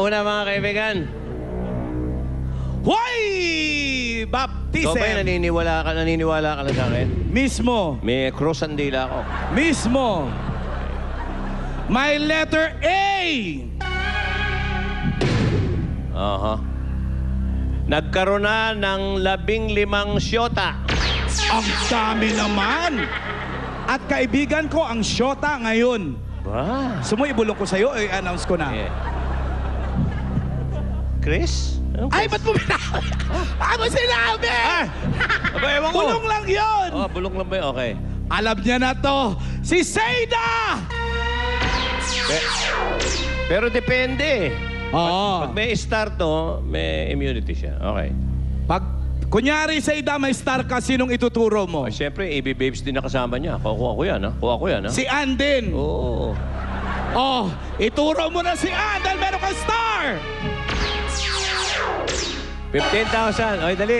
una mga kaibigan. Hoy! Ikaw ba naniniwala ka na sa akin? Mismo. May cross ang dila ko. Mismo. My letter A. Aha. Nagkaroon na ng 15 syota. Ang dami naman. At kaibigan ko, ang syota ngayon. Ba? Sumo, ibulong ko sa'yo, i-announce ko na. Yeah. Chris? Anong Ay, Chris? ba't mo binawi? Ako sinabi! Aba, ewan ko. Bulong lang yun! Oh, bulong lang ba yun? Okay. Alam niya na to, si Seda! Pero depende. Oo. Pag may star to, may immunity siya. Okay. Pag, kunyari Seda, may star ka, sinong ituturo mo? Siyempre, AB Babes din nakasama niya. Kuha ko yan, ha? Kuha ko yan, ha? Si Ann din. Oo. Oh, ituro mo na si Ann dahil meron kang star! 15,000. Okay, dali.